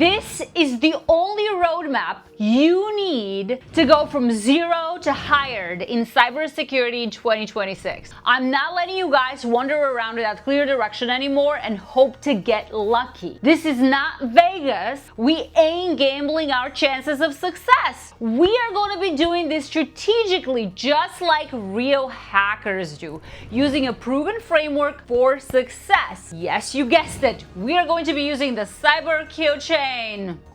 This is the only roadmap you need to go from zero to hired in cybersecurity in 2026. I'm not letting you guys wander around without clear direction anymore and hope to get lucky. This is not Vegas. We ain't gambling our chances of success. We are going to be doing this strategically, just like real hackers do, using a proven framework for success. Yes, you guessed it. We are going to be using the Cyber Kill Chain.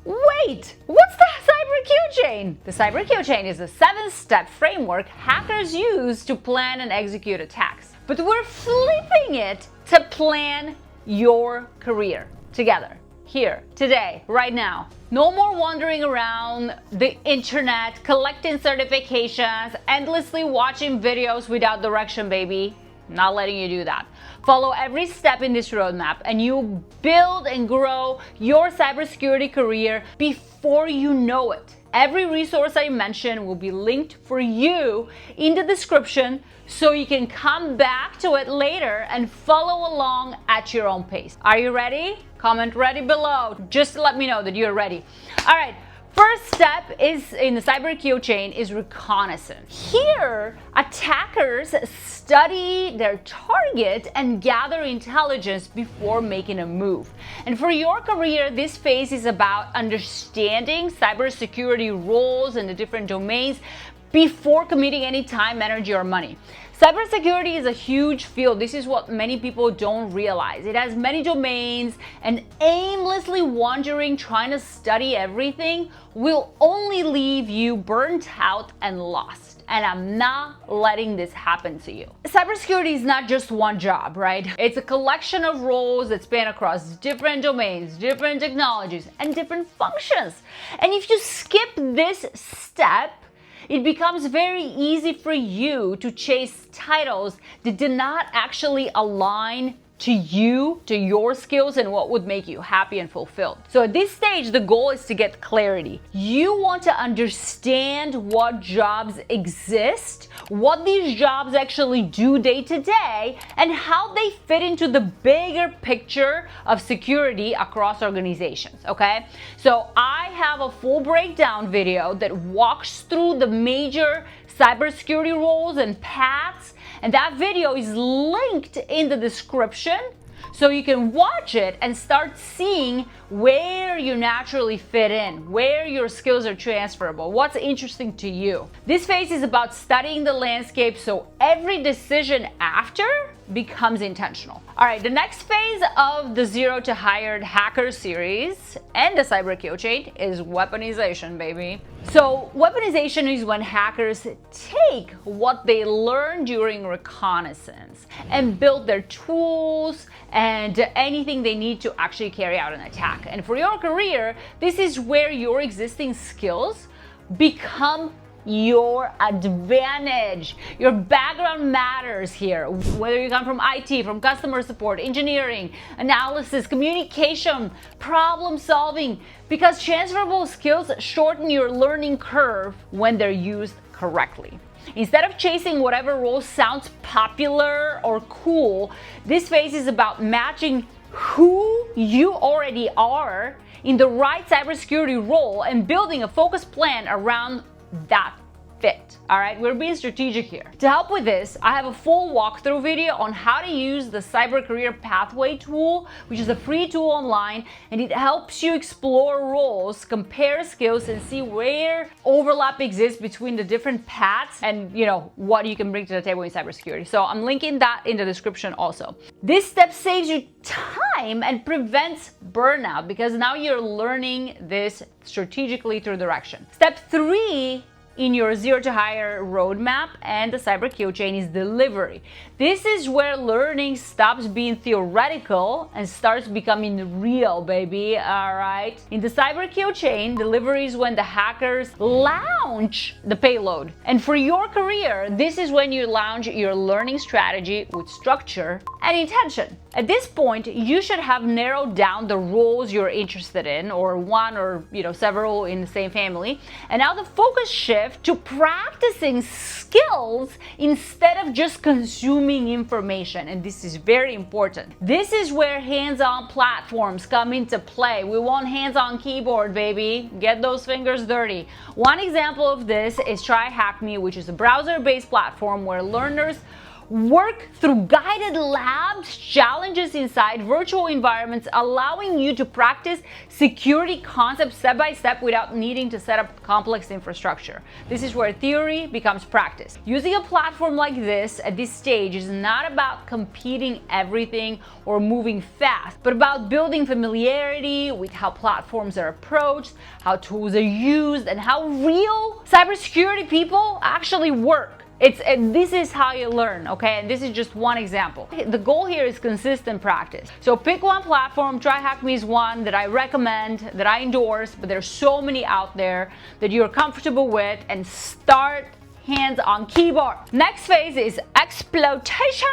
Wait, what's the Cyber Kill Chain? The Cyber Kill Chain is a 7-step framework hackers use to plan and execute attacks. But we're flipping it to plan your career together. Here, today, right now. No more wandering around the internet, collecting certifications, endlessly watching videos without direction, baby. Not letting you do that. Follow every step in this roadmap and you build and grow your cybersecurity career before you know it. Every resource I mentioned will be linked for you in the description so you can come back to it later and follow along at your own pace. Are you ready? Comment ready below. Just let me know that you're ready. All right. First step is in the Cyber Kill Chain is Reconnaissance. Here, attackers study their target and gather intelligence before making a move. And for your career, this phase is about understanding cybersecurity roles and the different domains before committing any time, energy, or money. Cybersecurity is a huge field. This is what many people don't realize. It has many domains, and aimlessly wandering trying to study everything will only leave you burnt out and lost. And I'm not letting this happen to you. Cybersecurity is not just one job, right? It's a collection of roles that span across different domains, different technologies, and different functions. And if you skip this step, it becomes very easy for you to chase titles that do not actually align to you, to your skills, and what would make you happy and fulfilled. So at this stage, the goal is to get clarity. You want to understand what jobs exist, what these jobs actually do day to day, and how they fit into the bigger picture of security across organizations, okay? So I have a full breakdown video that walks through the major cybersecurity roles and paths, and that video is linked in the description so you can watch it and start seeing where you naturally fit in, where your skills are transferable, what's interesting to you. This phase is about studying the landscape so every decision after becomes intentional. All right, the next phase of the Zero to Hired Hacker series and the Cyber Kill Chain is weaponization, baby. So weaponization is when hackers take what they learned during reconnaissance and build their tools and anything they need to actually carry out an attack. And for your career, this is where your existing skills become your advantage. Your background matters here. Whether you come from IT, from customer support, engineering, analysis, communication, problem solving, because transferable skills shorten your learning curve when they're used correctly. Instead of chasing whatever role sounds popular or cool, this phase is about matching who you already are in the right cybersecurity role and building a focused plan around that fit. All right, we're being strategic here. To help with this, I have a full walkthrough video on how to use the Cyber Career Pathway tool, which is a free tool online, and it helps you explore roles, compare skills, and see where overlap exists between the different paths and, what you can bring to the table in cybersecurity. So I'm linking that in the description also. This step saves you time and prevents burnout because now you're learning this strategically through direction. Step 3 in your Zero to Hire roadmap and the Cyber Kill Chain is delivery. This is where learning stops being theoretical and starts becoming real, baby, all right? In the Cyber Kill Chain, delivery is when the hackers launch the payload. And for your career, this is when you launch your learning strategy with structure and intention. At this point, you should have narrowed down the roles you're interested in, or one or several in the same family. And now the focus shift to practicing skills instead of just consuming information. And this is very important. This is where hands-on platforms come into play. We want hands-on keyboard, baby. Get those fingers dirty. One example of this is TryHackMe, which is a browser-based platform where learners work through guided labs, challenges inside virtual environments, allowing you to practice security concepts step by step without needing to set up complex infrastructure. This is where theory becomes practice. Using a platform like this at this stage is not about competing everything or moving fast, but about building familiarity with how platforms are approached, how tools are used, and how real cybersecurity people actually work. This is how you learn, okay? And this is just one example. The goal here is consistent practice. So pick one platform. TryHackMe is one that I recommend, that I endorse, but there's so many out there that you're comfortable with, and start hands on keyboard. Next phase is exploitation.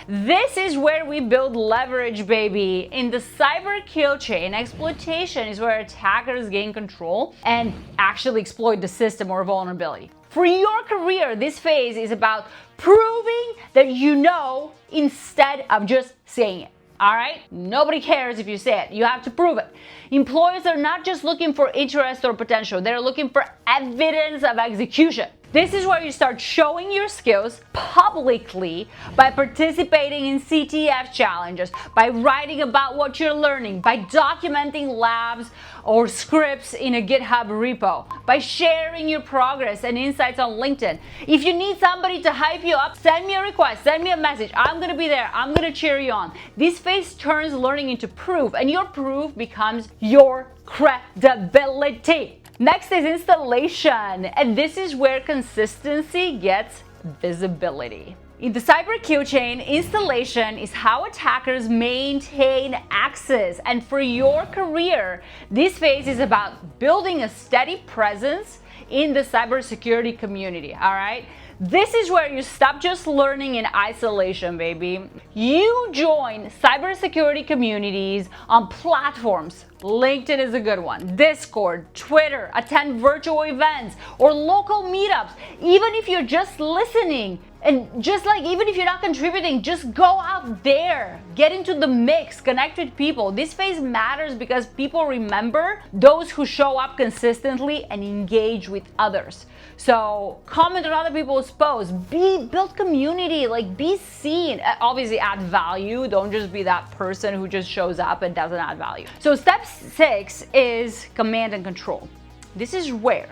This is where we build leverage, baby. In the cyber kill chain, exploitation is where attackers gain control and actually exploit the system or vulnerability. For your career, this phase is about proving that you know instead of just saying it. All right? Nobody cares if you say it. You have to prove it. Employers are not just looking for interest or potential. They're looking for evidence of execution. This is where you start showing your skills publicly by participating in CTF challenges, by writing about what you're learning, by documenting labs or scripts in a GitHub repo, by sharing your progress and insights on LinkedIn. If you need somebody to hype you up, send me a request, send me a message. I'm gonna be there. I'm gonna cheer you on. This phase turns learning into proof, and your proof becomes your credibility. Next is installation, and this is where consistency gets visibility. In the cyber kill chain, installation is how attackers maintain access. And for your career, this phase is about building a steady presence in the cybersecurity community, all right? This is where you stop just learning in isolation, baby. You join cybersecurity communities on platforms. LinkedIn is a good one. Discord, Twitter, attend virtual events or local meetups. Even if you're just listening, and even if you're not contributing, just go out there, get into the mix, connect with people. This phase matters because people remember those who show up consistently and engage with others. So comment on other people's posts, build community, be seen. Obviously add value. Don't just be that person who just shows up and doesn't add value. So step 6 is command and control. This is where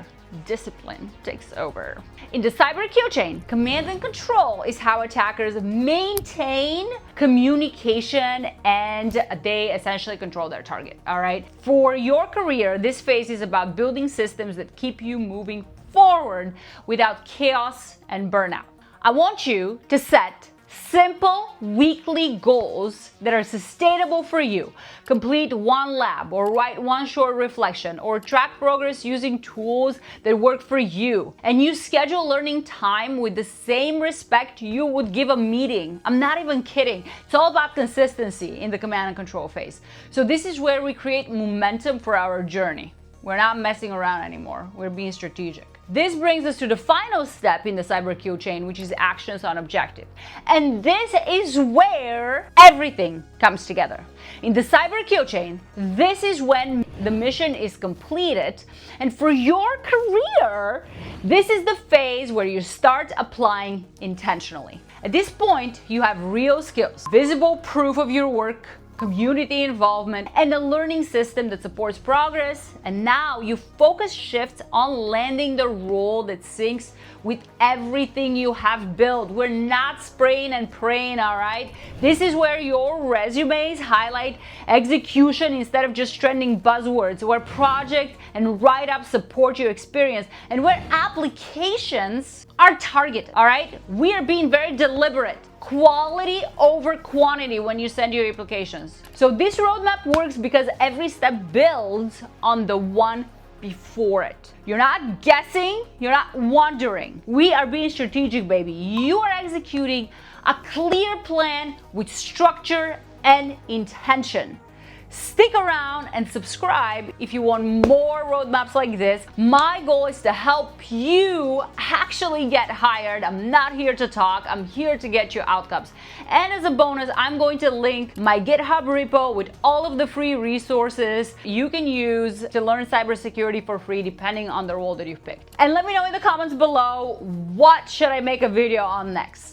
discipline takes over. In the cyber kill chain, command and control is how attackers maintain communication and they essentially control their target, all right? For your career, this phase is about building systems that keep you moving forward without chaos and burnout. I want you to set simple weekly goals that are sustainable for you. Complete one lab or write one short reflection or track progress using tools that work for you. And you schedule learning time with the same respect you would give a meeting. I'm not even kidding. It's all about consistency in the command and control phase. So this is where we create momentum for our journey. We're not messing around anymore. We're being strategic. This brings us to the final step in the cyber kill chain, which is actions on objective. And this is where everything comes together. In the cyber kill chain, this is when the mission is completed. And for your career, this is the phase where you start applying intentionally. At this point, you have real skills, visible proof of your work, community involvement, and a learning system that supports progress. And now your focus shifts on landing the role that syncs with everything you have built. We're not spraying and praying, all right? This is where your resumes highlight execution instead of just trending buzzwords, where project and write-ups support your experience, and where applications are targeted, all right? We are being very deliberate. Quality over quantity when you send your applications. So this roadmap works because every step builds on the one before it. You're not guessing, you're not wondering. We are being strategic, baby. You are executing a clear plan with structure and intention. Stick around and subscribe if you want more roadmaps like this. My goal is to help you actually get hired. I'm not here to talk, I'm here to get you outcomes. And as a bonus, I'm going to link my GitHub repo with all of the free resources you can use to learn cybersecurity for free depending on the role that you've picked. And let me know in the comments below, what should I make a video on next?